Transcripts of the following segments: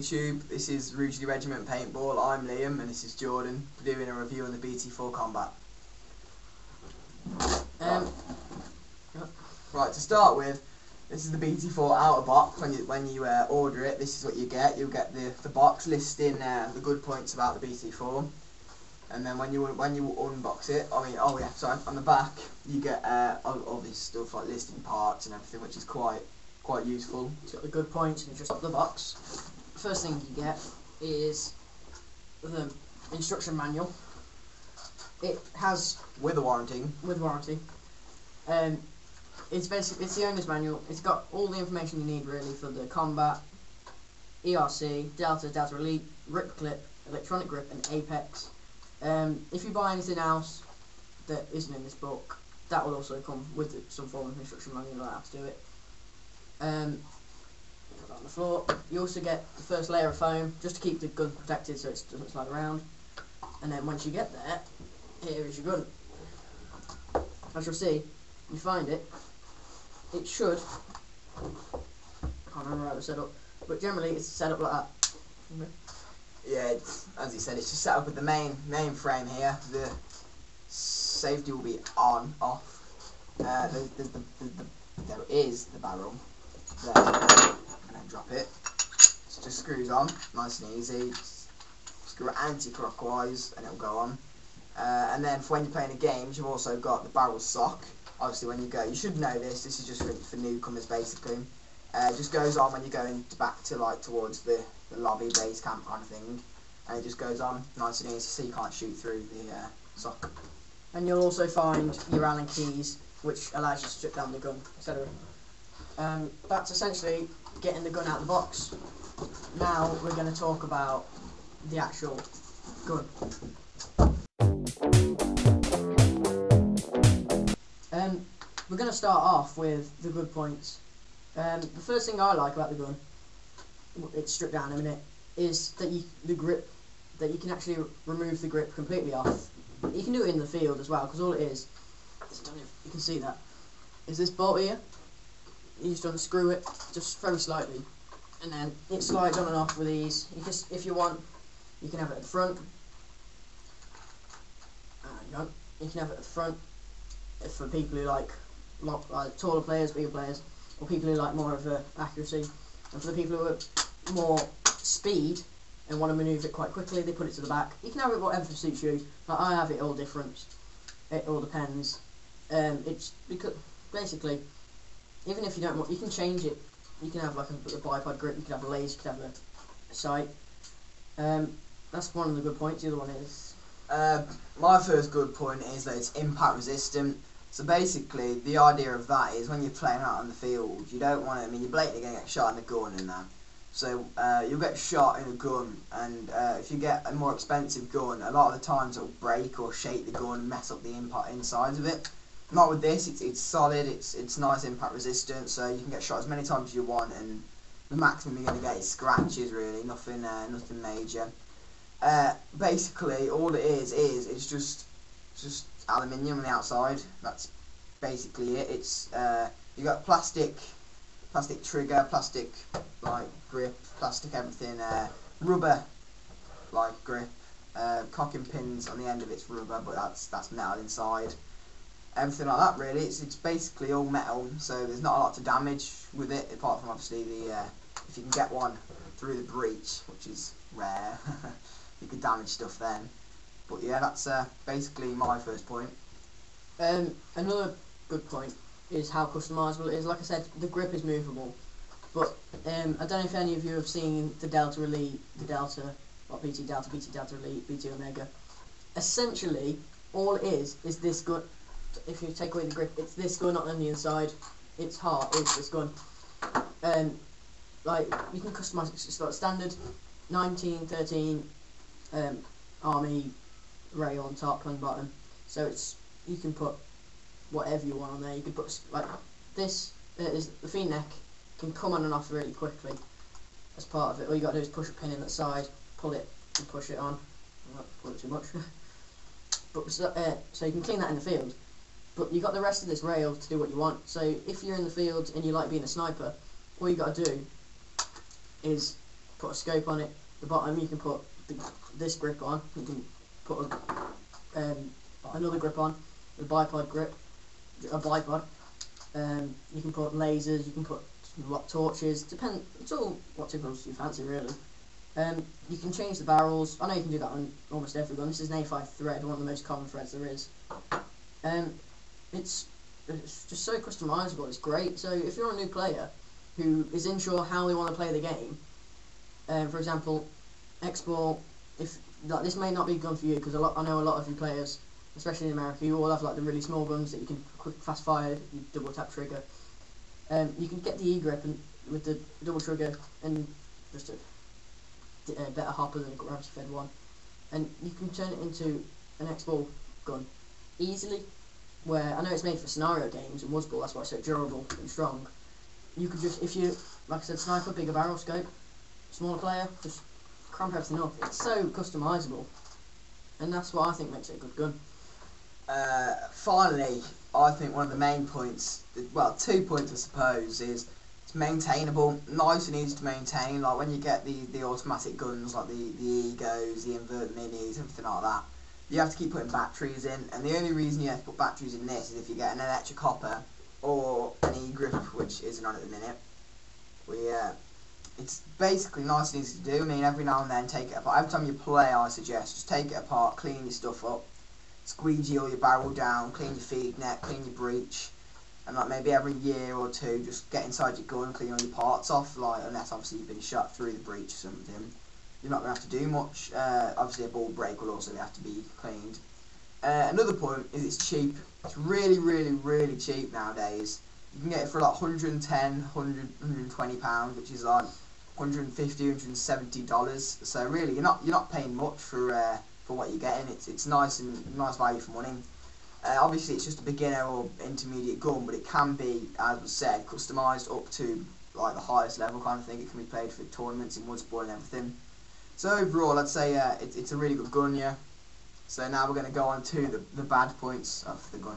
YouTube. This is Rugeley Regiment Paintball. I'm Liam and this is Jordan doing a review on the BT-4 combat. Right, to start with, this is the BT-4 outer box. When you order it, this is what you get. You'll get the box listing the good points about the BT-4, and then when you unbox it, on the back you get all this stuff like listing parts and everything, which is quite useful. It's got the good points, and you just pop the box. First thing you get is the instruction manual. It has with a warranty. It's the owner's manual. It's got all the information you need really for the combat, ERC, Delta, Delta Elite, grip clip, electronic grip, and Apex. If you buy anything else that isn't in this book, that will also come with some form of instruction manual on how to do it. Put that on the floor. You also get the first layer of foam just to keep the gun protected so it doesn't slide around. And then once you get there, here is your gun. As you'll see, you find it. It should, I can't remember how it was set up, but generally it's set up like that. Yeah, as he said, it's just set up with the main frame here. The safety will be off. There is the barrel there, and then drop it. So just screws on, nice and easy. Screw it anti-clockwise, and it'll go on. And then for when you're playing the games, you've also got the barrel sock. Obviously, when you go, you should know this. This is just for newcomers, basically. It just goes on when you're going back to towards the lobby, base camp kind of thing, and it just goes on nice and easy, so you can't shoot through the sock. And you'll also find your Allen keys, which allows you to strip down the gun, etc. That's essentially getting the gun out of the box. Now we're going to talk about the actual gun. We're going to start off with the good points. The first thing I like about the gun, it's stripped down in a minute, is that you can actually remove the grip completely off. You can do it in the field as well, because all it is, I don't know if you can see that, is this bolt here. You just unscrew it just very slightly, and then it slides on and off with ease. If you want, you can have it at the front. You can have it at the front for people who like taller players, bigger players, or people who like more of accuracy. And for the people who are more speed and want to manoeuvre it quite quickly, they put it to the back. You can have it whatever suits you. Like I have it all different. It all depends. It's because basically, even if you don't want, you can change it. You can have like a bipod grip. You can have a laser. You can have a sight. That's one of the good points. The other one is. My first good point is that it's impact resistant. So basically, the idea of that is when you're playing out on the field, you don't want to. I mean, you're blatantly going to get shot in the gun and that. So you'll get shot in a gun, and if you get a more expensive gun, a lot of the times it'll break or shake the gun, mess up the impact insides of it. Not with this. It's solid. It's nice impact resistant, so you can get shot as many times as you want, and the maximum you're going to get is scratches. Really, nothing major. Basically, all it is just aluminium on the outside. That's basically it. It's you got plastic trigger, plastic grip, plastic everything, rubber grip, cocking pins on the end of it's rubber, but that's metal inside. Everything like that really. It's basically all metal, so there's not a lot to damage with it, apart from obviously if you can get one through the breech, which is rare. You could damage stuff then. But yeah, that's basically my first point. Another good point is how customisable it is. Like I said, the grip is movable, but I don't know if any of you have seen the Delta Elite, BT Delta, BT Delta Elite, BT Omega. Essentially, all it is this gun. If you take away the grip, it's this gun on the inside. Its heart is this gun. You can customise it. It's got standard 1913 army rail on top and bottom, so you can put whatever you want on there. You could put this is the V-neck can come on and off really quickly as part of it. All you got to do is push a pin in that side, pull it and push it on. Not pull it too much. But so you can clean that in the field. But you got the rest of this rail to do what you want. So if you're in the field and you like being a sniper, all you got to do is put a scope on it. The bottom you can put this grip on. You can put another grip on, a bipod grip, a bipod. You can put lasers. You can put torches. It's all what tickles your fancy really. You can change the barrels. I know you can do that on almost every gun. This is an A5 thread, one of the most common threads there is. It's just so customizable. It's great. So if you're a new player who is unsure how they want to play the game, for example, X-Ball, this may not be a gun for you because I know a lot of you players, especially in America, you all have like the really small guns that you can quick, fast fired, you double tap trigger. You can get the E-grip and with the double trigger and just a better hopper than a gravity fed one, and you can turn it into an X-Ball gun easily. Where I know it's made for scenario games and Woodsball, that's why it's so durable and strong. You could just, if you, like I said, sniper, bigger barrel scope, smaller player, just cramp everything up. It's so customizable, and that's what I think makes it a good gun. Finally, I think one of the main points, well, 2 points I suppose, is it's maintainable, nice and easy to maintain. Like when you get the automatic guns, like the Egos, the invert minis, everything like that, you have to keep putting batteries in, and the only reason you have to put batteries in this is if you get an electric hopper or an E-grip, which isn't on at the minute. It's basically nice and easy to do. I mean, every now and then take it apart. Every time you play, I suggest just take it apart, clean your stuff up, squeegee all your barrel down, clean your feed net, clean your breech, and like maybe every year or two, just get inside your gun, clean all your parts off. Like unless obviously you've been shot through the breech or something, you're not going to have to do much. Obviously a ball break will also have to be cleaned. Another point is it's cheap. It's really cheap nowadays. You can get it for like £110, £120, which is like $150, $170. So really, you're not paying much for what you're getting. It's nice value for money. Obviously, it's just a beginner or intermediate gun, but it can be, as was said, customised up to like the highest level kind of thing. It can be played for tournaments in Woodsball and everything. So overall, I'd say it's a really good gun, yeah. So now we're going to go on to the bad points of the gun.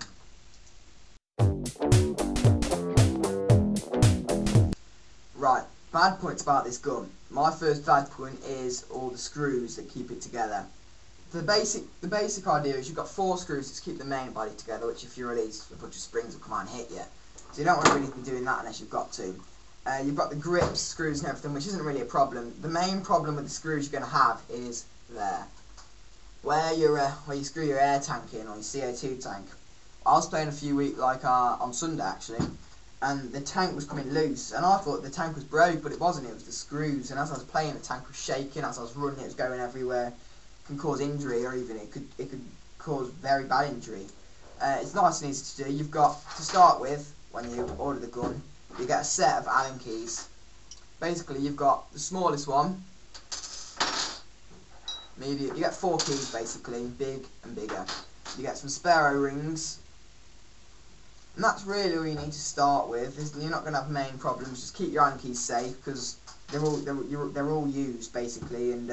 Right, bad points about this gun. My first bad point is all the screws that keep it together. The basic idea is you've got 4 screws to keep the main body together, which if you release, a bunch of springs will come out and hit you. So you don't want to really be doing that unless you've got to. You've got the grips, screws and everything, which isn't really a problem. The main problem with the screws you're going to have is there. Where you screw your air tank in, or your CO2 tank. I was playing a few weeks, on Sunday actually, and the tank was coming loose, and I thought the tank was broke, but it wasn't, it was the screws, and as I was playing, the tank was shaking, as I was running, it was going everywhere. It can cause injury, or even it could cause very bad injury. It's nice and easy to do. You've got, to start with, when you order the gun, you get a set of Allen keys. Basically, you've got the smallest one, medium. You get 4 keys basically, big and bigger. You get some spare O-rings, and that's really all you need to start with. You're not going to have main problems. Just keep your Allen keys safe because they're all used basically, and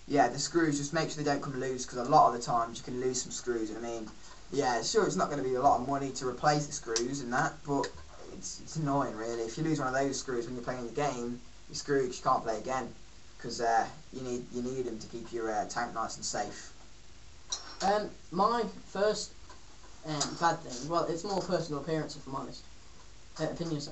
yeah, the screws, just make sure they don't come loose because a lot of the times you can lose some screws. And I mean, yeah, sure, it's not going to be a lot of money to replace the screws and that, but it's annoying really. If you lose one of those screws when you're playing the game, you're screwed because you can't play again, because you need them to keep your tank nice and safe. My first bad thing, well, it's more personal appearance if I'm honest, opinions,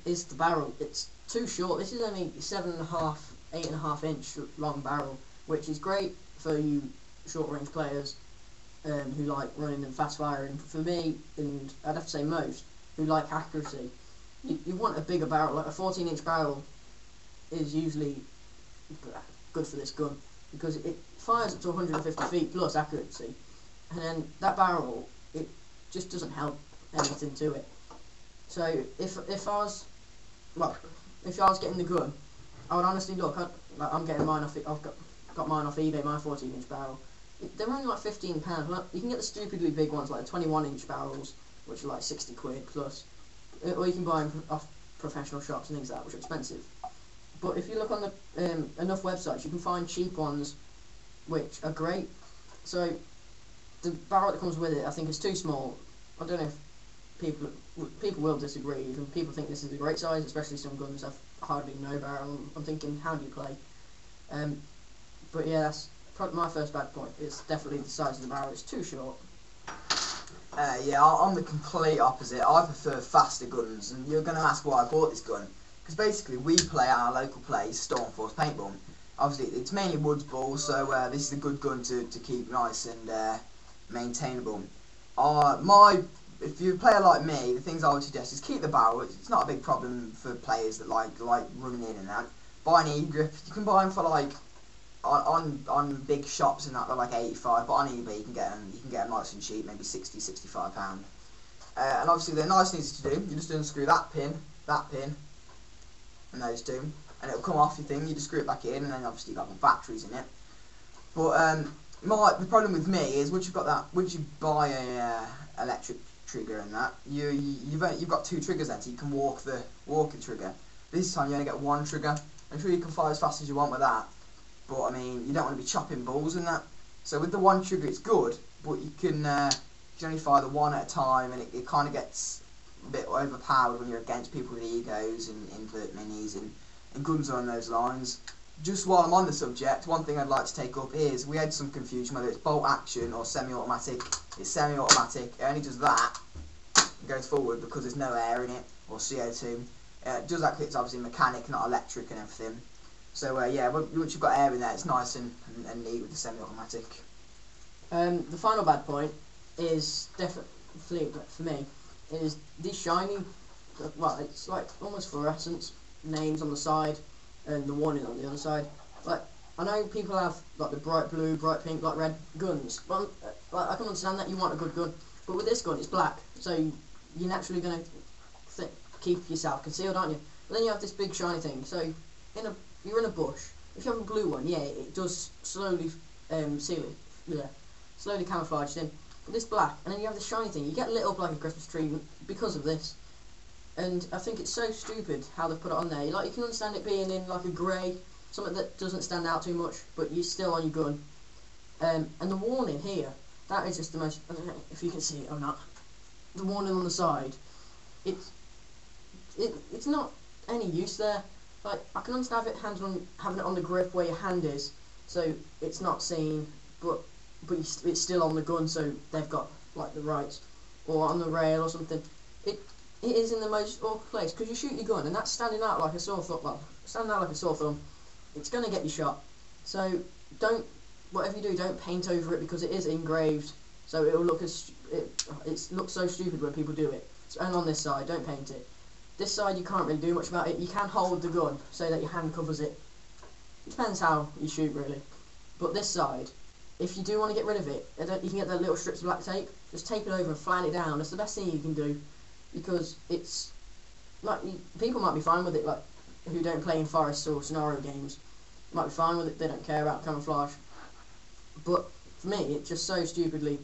is the barrel. It's too short. This is only 7.5, 8.5 inch long barrel, which is great for you short range players who like running and fast firing. For me, and I'd have to say most, who like accuracy, you want a bigger barrel. Like a 14-inch barrel is usually good for this gun because it fires up to 150 feet plus accuracy, and then that barrel, it just doesn't help anything to it. So if I was getting the gun, I would honestly look. I'm getting mine off. I've got mine off eBay. My 14-inch barrel. They're only like £15. You can get the stupidly big ones like the 21-inch barrels, which are like 60 quid plus, or you can buy them off professional shops and things like that, which are expensive. But if you look on the enough websites, you can find cheap ones, which are great. So the barrel that comes with it, I think, is too small. I don't know if people will disagree. Even people think this is a great size, especially some guns have hardly no barrel. I'm thinking, how do you play? But yeah, that's probably my first bad point. It's definitely the size of the barrel. It's too short. Yeah, I'm the complete opposite. I prefer faster guns, and you're going to ask why I bought this gun. Because basically, we play at our local place, Stormforce Paintball. Obviously, it's mainly woods balls, so this is a good gun to keep nice and maintainable. If you're a player like me, the things I would suggest is keep the barrel. It's not a big problem for players that like running in and that. Buy an E-grip. You can buy them for like on big shops and that they're like 85, but on eBay you can get them nice and cheap, maybe 60-65 £. And obviously they're nice and easy to do. You just unscrew that pin, and those two, and it'll come off your thing. You just screw it back in, and then obviously you've got the batteries in it. But the problem with me is once you buy a electric trigger and that, you've got 2 triggers then, so you can walk the trigger. This time you only get 1 trigger. I'm sure you can fire as fast as you want with that, but I mean you don't want to be chopping balls and that. So with the 1 trigger it's good, but you can only fire the 1 at a time, and it kind of gets a bit overpowered when you're against people with egos and invert minis and guns along those lines. Just while I'm on the subject, one thing I'd like to take up is we had some confusion whether it's bolt action or semi-automatic. It's semi-automatic. It only does that. It goes forward because there's no air in it or CO2. It does that 'cause it's obviously mechanic, not electric and everything. So yeah, once you've got air in there, it's nice and neat with the semi-automatic. The final bad point is definitely for me is these shiny. Well, it's like almost fluorescence names on the side and the warning on the other side. Like, I know people have like the bright blue, bright pink, bright red guns. Well, like, I can understand that you want a good gun, but with this gun it's black, so you're naturally going to keep yourself concealed, aren't you? But then you have this big shiny thing, so you're in a bush. If you have a blue one, yeah, it does slowly seal it, yeah, slowly camouflage it in. But this black, and then you have this shiny thing, you get lit up like a Christmas tree because of this. And I think it's so stupid how they've put it on there. Like, you can understand it being in like a grey, something that doesn't stand out too much, but you're still on your gun. And the warning here, that is just the most, I don't know if you can see it or not, the warning on the side, it's not any use there. Like, I can understand having it on the grip where your hand is, so it's not seen, but it's still on the gun, so they've got like the rights, or on the rail or something. It is in the most awkward place because you shoot your gun and that's standing out like a sore thumb. Well, standing out like a sore thumb, it's gonna get you shot. So whatever you do, don't paint over it because it is engraved. So it'll look it looks so stupid when people do it. So, and on this side, don't paint it. This side you can't really do much about it. You can hold the gun so that your hand covers it. It depends how you shoot really. But this side, if you do want to get rid of it, you can get the little strips of black tape. Just tape it over and flat it down. That's the best thing you can do. Because it's like people might be fine with it, like who don't play in forests or scenario games might be fine with it. They don't care about camouflage. But for me, it's just so stupidly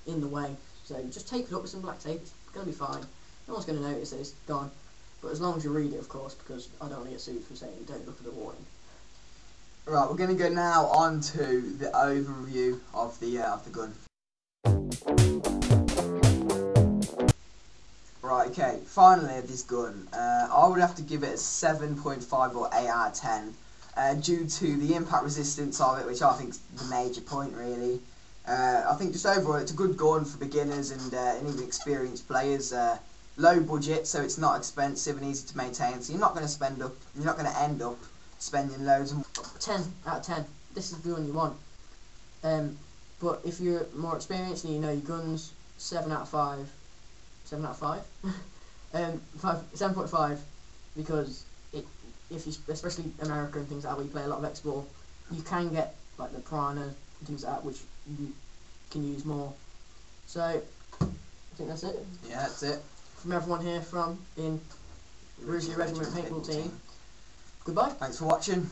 in the way. So just tape it up with some black tape. It's gonna be fine. No one's gonna notice that it's gone. But as long as you read it, of course, because I don't want to get sued for saying don't look at the warning. Right, we're gonna go now on to the overview of the gun. Right, okay, finally this gun. I would have to give it a 7.5 or 8 out of 10 due to the impact resistance of it, which I think is the major point really. I think just overall it's a good gun for beginners and even experienced players. Low budget, so it's not expensive and easy to maintain, so you're not going to end up spending loads. 10 out of 10. This is the one you want. But if you're more experienced and you know your guns, 7 out of 5. 7 out of 5? 7.5, because if you, especially America and things like that, where you play a lot of X-Ball, you can get like the Piranha and things like that, which you can use more. So I think that's it. Yeah, that's it. From everyone here in Rugeley Regiment Paintball Team. Goodbye. Thanks for watching.